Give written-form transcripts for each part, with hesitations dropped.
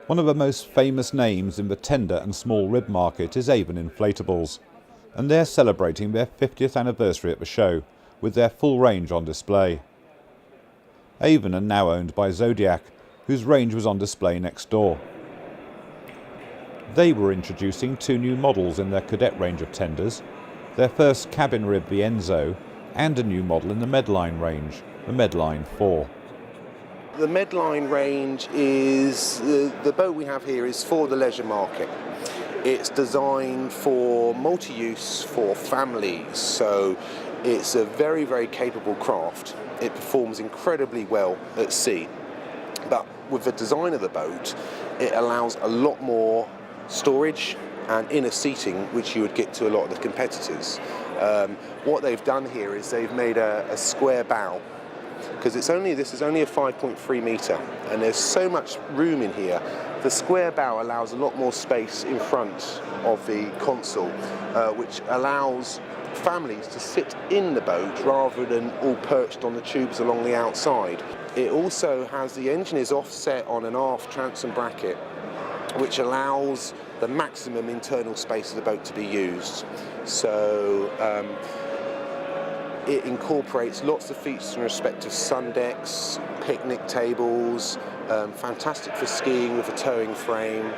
One of the most famous names in the tender and small rib market is Avon Inflatables, and they're celebrating their 50th anniversary at the show with their full range on display. Avon are now owned by Zodiac, whose range was on display next door. They were introducing two new models in their cadet range of tenders, their first cabin rib, the Enzo, and a new model in the Medline range, the Medline 4. The Medline range is, the boat we have here is for the leisure market. It's designed for multi-use for families, so it's a very, very capable craft. It performs incredibly well at sea, but with the design of the boat, it allows a lot more storage and inner seating, which you would get to a lot of the competitors. What they've done here is they've made a square bow, because this is only a 5.3 metre, and there's so much room in here. The square bow allows a lot more space in front of the console, which allows families to sit in the boat rather than all perched on the tubes along the outside. It also has, the engine is offset on an aft transom bracket, which allows the maximum internal space of the boat to be used. So it incorporates lots of features in respect of sun decks, picnic tables, fantastic for skiing with a towing frame,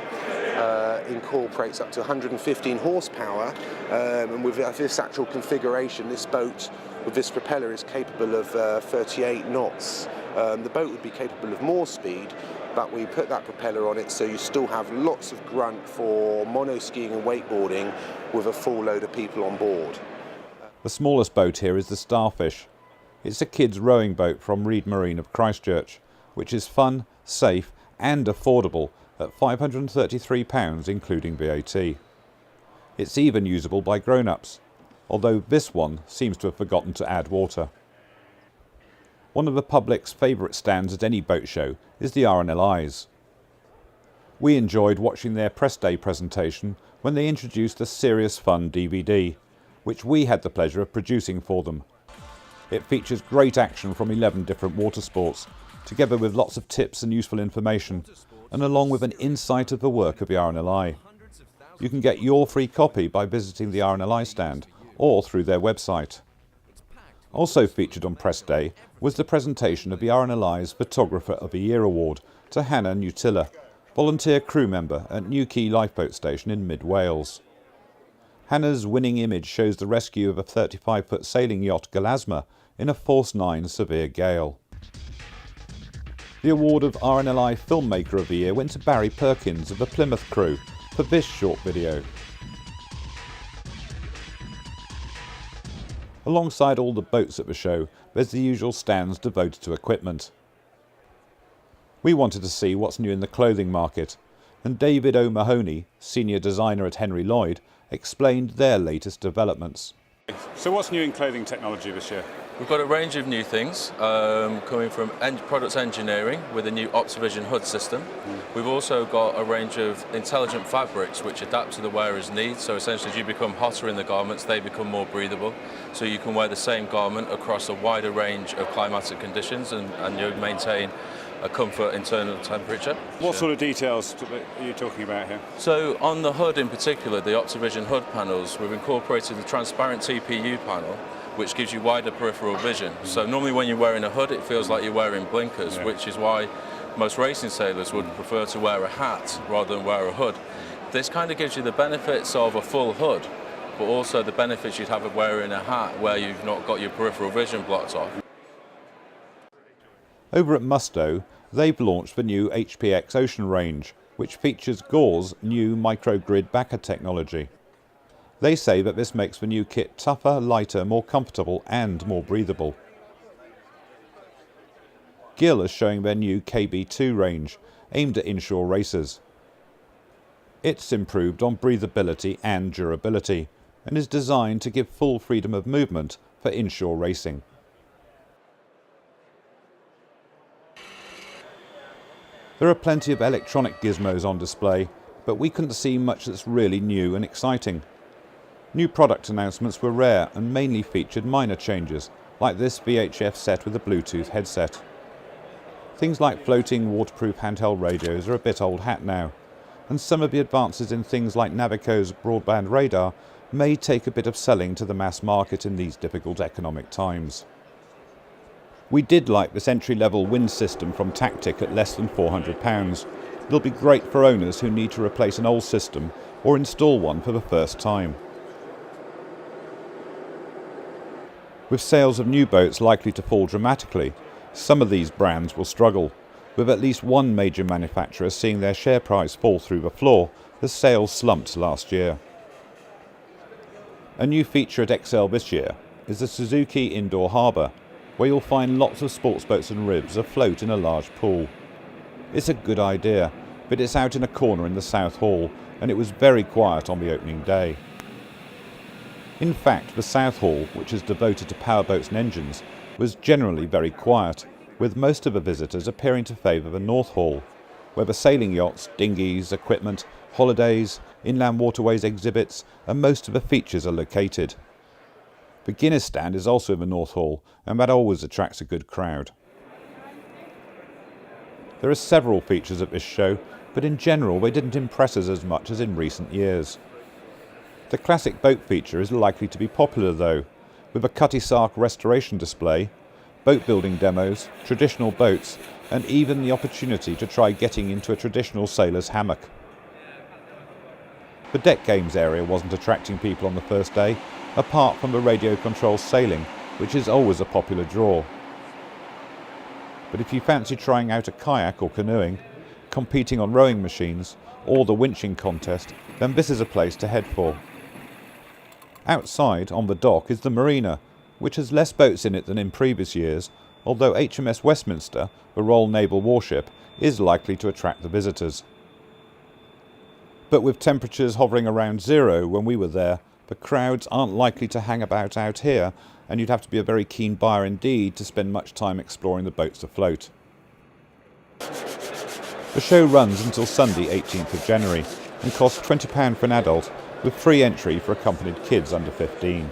incorporates up to 115 horsepower, and with this actual configuration, this boat with this propeller is capable of 38 knots. The boat would be capable of more speed, but we put that propeller on it so you still have lots of grunt for mono skiing and wakeboarding with a full load of people on board. The smallest boat here is the Starfish. It's a kids' rowing boat from Reed Marine of Christchurch, which is fun, safe and affordable at £533 including VAT. It's even usable by grown-ups, although this one seems to have forgotten to add water. One of the public's favourite stands at any boat show is the RNLI's. We enjoyed watching their press day presentation when they introduced the Serious Fun DVD, which we had the pleasure of producing for them. It features great action from 11 different water sports, together with lots of tips and useful information, and along with an insight of the work of the RNLI. You can get your free copy by visiting the RNLI stand or through their website. Also featured on press day was the presentation of the RNLI's Photographer of the Year award to Hannah Nutilla, volunteer crew member at Newquay Lifeboat Station in mid-Wales. Hannah's winning image shows the rescue of a 35-foot sailing yacht Galasma in a Force 9 severe gale. The award of RNLI Filmmaker of the Year went to Barry Perkins of the Plymouth crew for this short video. Alongside all the boats at the show, there's the usual stands devoted to equipment. We wanted to see what's new in the clothing market, and David O'Mahony, senior designer at Henry Lloyd, explained their latest developments. So what's new in clothing technology this year? We've got a range of new things coming from products engineering with a new Optivision hood system. We've also got a range of intelligent fabrics which adapt to the wearer's needs. So essentially, as you become hotter in the garments, they become more breathable. So you can wear the same garment across a wider range of climatic conditions and you maintain a comfort internal temperature. What sort of details are you talking about here? So on the hood in particular, the Optivision hood panels, we've incorporated the transparent TPU panel, which gives you wider peripheral vision. So normally when you're wearing a hood, it feels like you're wearing blinkers, which is why most racing sailors would prefer to wear a hat rather than wear a hood. This kind of gives you the benefits of a full hood, but also the benefits you'd have of wearing a hat where you've not got your peripheral vision blocked off. Over at Musto, they've launched the new HPX Ocean range, which features Gore's new microgrid backer technology. They say that this makes the new kit tougher, lighter, more comfortable and more breathable. Gill is showing their new KB2 range, aimed at inshore racers. It's improved on breathability and durability, and is designed to give full freedom of movement for inshore racing. There are plenty of electronic gizmos on display, but we couldn't see much that's really new and exciting. New product announcements were rare and mainly featured minor changes, like this VHF set with a Bluetooth headset. Things like floating waterproof handheld radios are a bit old hat now, and some of the advances in things like Navico's broadband radar may take a bit of selling to the mass market in these difficult economic times. We did like this entry-level wind system from Tactic at less than £400. It'll be great for owners who need to replace an old system or install one for the first time. With sales of new boats likely to fall dramatically, some of these brands will struggle, with at least one major manufacturer seeing their share price fall through the floor as sales slumped last year. A new feature at Excel this year is the Suzuki Indoor Harbour, where you'll find lots of sports boats and ribs afloat in a large pool. It's a good idea, but it's out in a corner in the South Hall, and it was very quiet on the opening day. In fact, the South Hall, which is devoted to powerboats and engines, was generally very quiet, with most of the visitors appearing to favour the North Hall, where the sailing yachts, dinghies, equipment, holidays, inland waterways exhibits, and most of the features are located. The Guinness stand is also in the North Hall, and that always attracts a good crowd. There are several features at this show, but in general they didn't impress us as much as in recent years. The classic boat feature is likely to be popular though, with a Cutty Sark restoration display, boat building demos, traditional boats, and even the opportunity to try getting into a traditional sailor's hammock. The deck games area wasn't attracting people on the first day, apart from the radio control sailing, which is always a popular draw. But if you fancy trying out a kayak or canoeing, competing on rowing machines, or the winching contest, then this is a place to head for. Outside, on the dock, is the marina, which has less boats in it than in previous years, although HMS Westminster, the Royal Naval warship, is likely to attract the visitors. But with temperatures hovering around zero when we were there, the crowds aren't likely to hang about out here, and you'd have to be a very keen buyer indeed to spend much time exploring the boats afloat. The show runs until Sunday 18th of January and costs £20 for an adult, with free entry for accompanied kids under 15.